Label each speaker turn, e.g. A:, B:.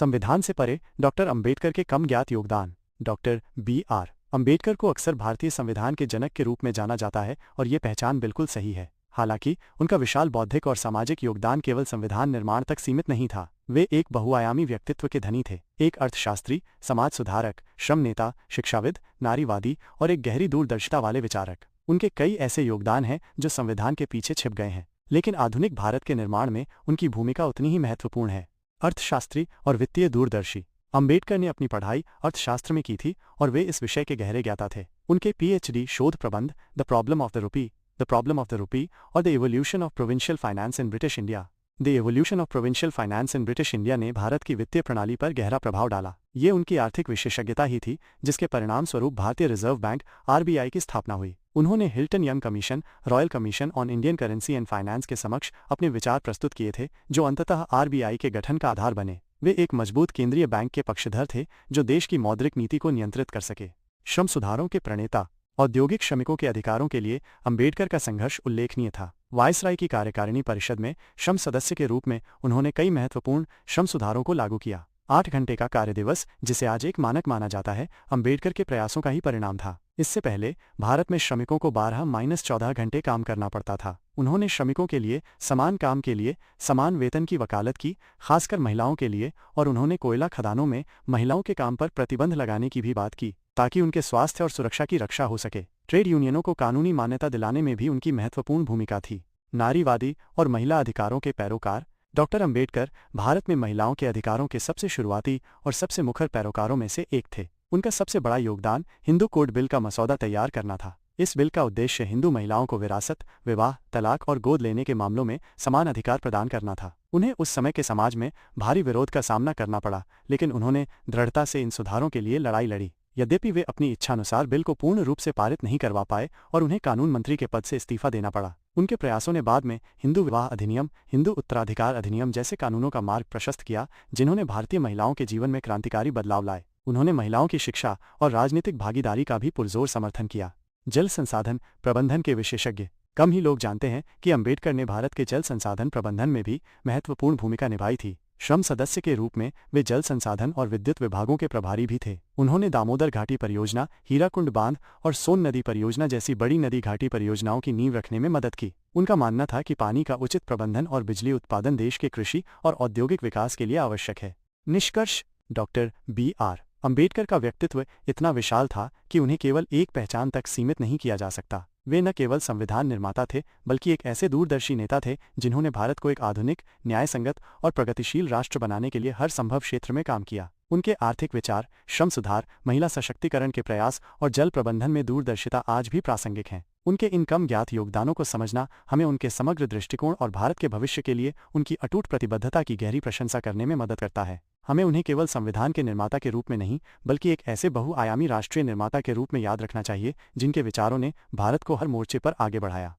A: संविधान से परे डॉक्टर अंबेडकर के कम ज्ञात योगदान। Doctor B.R. अंबेडकर को अक्सर भारतीय संविधान के जनक के रूप में जाना जाता है और ये पहचान बिल्कुल सही है। हालांकि उनका विशाल बौद्धिक और सामाजिक योगदान केवल संविधान निर्माण तक सीमित नहीं था। वे एक बहुआयामी व्यक्तित्व के धनी थे, एक अर्थशास्त्री, समाज सुधारक, श्रम नेता, शिक्षाविद, नारीवादी और एक गहरी दूरदर्शिता वाले विचारक। उनके कई ऐसे योगदान हैं जो संविधान के पीछे छिप गए हैं, लेकिन आधुनिक भारत के निर्माण में उनकी भूमिका उतनी ही महत्वपूर्ण है। अर्थशास्त्री और वित्तीय दूरदर्शी। अंबेडकर ने अपनी पढ़ाई अर्थशास्त्र में की थी और वे इस विषय के गहरे ज्ञाता थे। उनके PhD शोध प्रबंध the problem of the rupee और the evolution of provincial finance in British India ने भारत की वित्तीय प्रणाली पर गहरा प्रभाव डाला। ये उनकी आर्थिक विशेषज्ञता ही थी जिसके परिणाम स्वरूप भारतीय रिजर्व बैंक RBI की स्थापना हुई। उन्होंने Hilton young commission, royal commission on Indian currency and finance के समक्ष अपने विचार प्रस्तुत किए थे, जो अंततः RBI के गठन का आधार बने। वे एक मजबूत केंद्रीय बैंक के पक्षधर थे जो देश की मौद्रिक नीति को नियंत्रित कर सके। श्रम सुधारों के प्रणेता। औद्योगिक श्रमिकों के अधिकारों के लिए अंबेडकर का संघर्ष उल्लेखनीय था। वायसराय की कार्यकारिणी परिषद में श्रम सदस्य के रूप में उन्होंने कई महत्वपूर्ण श्रम सुधारों को लागू किया। 8 घंटे का कार्य दिवस, जिसे आज एक मानक माना जाता है, अंबेडकर के प्रयासों का ही परिणाम था। इससे पहले भारत में श्रमिकों को 12-14 घंटे काम करना पड़ता था। उन्होंने श्रमिकों के लिए समान काम के लिए समान वेतन की वकालत की, खासकर महिलाओं के लिए, और उन्होंने कोयला खदानों में महिलाओं के काम पर प्रतिबंध लगाने की भी बात की ताकि उनके स्वास्थ्य और सुरक्षा की रक्षा हो सके। ट्रेड यूनियनों को कानूनी मान्यता दिलाने में भी उनकी महत्वपूर्ण भूमिका थी। नारीवादी और महिला अधिकारों के पैरोकार। डॉक्टर अंबेडकर भारत में महिलाओं के अधिकारों के सबसे शुरुआती और सबसे मुखर पैरोकारों में से एक थे। उनका सबसे बड़ा योगदान हिंदू कोड बिल का मसौदा तैयार करना था। इस बिल का उद्देश्य हिंदू महिलाओं को विरासत, विवाह, तलाक और गोद लेने के मामलों में समान अधिकार प्रदान करना था। उन्हें उस समय के समाज में भारी विरोध का सामना करना पड़ा, लेकिन उन्होंने दृढ़ता से इन सुधारों के लिए लड़ाई लड़ी। यद्यपि वे अपनी इच्छानुसार बिल को पूर्ण रूप से पारित नहीं करवा पाए और उन्हें कानून मंत्री के पद से इस्तीफा देना पड़ा। उनके प्रयासों ने बाद में हिंदू विवाह अधिनियम, हिंदू उत्तराधिकार अधिनियम जैसे कानूनों का मार्ग प्रशस्त किया, जिन्होंने भारतीय महिलाओं के जीवन में क्रांतिकारी बदलाव लाए। उन्होंने महिलाओं की शिक्षा और राजनीतिक भागीदारी का भी पुरजोर समर्थन किया। जल संसाधन प्रबंधन के विशेषज्ञ। कम ही लोग जानते हैं कि अंबेडकर ने भारत के जल संसाधन प्रबंधन में भी महत्वपूर्ण भूमिका निभाई थी। श्रम सदस्य के रूप में वे जल संसाधन और विद्युत विभागों के प्रभारी भी थे। उन्होंने दामोदर घाटी परियोजना, हीराकुंड बांध और सोन नदी परियोजना जैसी बड़ी नदी घाटी परियोजनाओं की नींव रखने में मदद की। उनका मानना था कि पानी का उचित प्रबंधन और बिजली उत्पादन देश के कृषि और औद्योगिक विकास के लिए आवश्यक है। निष्कर्ष। Doctor B.R. अंबेडकर का व्यक्तित्व इतना विशाल था कि उन्हें केवल एक पहचान तक सीमित नहीं किया जा सकता। वे न केवल संविधान निर्माता थे, बल्कि एक ऐसे दूरदर्शी नेता थे जिन्होंने भारत को एक आधुनिक, न्यायसंगत और प्रगतिशील राष्ट्र बनाने के लिए हर संभव क्षेत्र में काम किया। उनके आर्थिक विचार, श्रम सुधार, महिला सशक्तिकरण के प्रयास और जल प्रबंधन में दूरदर्शिता आज भी प्रासंगिक हैं। उनके इन कम ज्ञात योगदानों को समझना हमें उनके समग्र दृष्टिकोण और भारत के भविष्य के लिए उनकी अटूट प्रतिबद्धता की गहरी प्रशंसा करने में मदद करता है। हमें उन्हें केवल संविधान के निर्माता के रूप में नहीं, बल्कि एक ऐसे बहुआयामी राष्ट्रीय निर्माता के रूप में याद रखना चाहिए जिनके विचारों ने भारत को हर मोर्चे पर आगे बढ़ाया।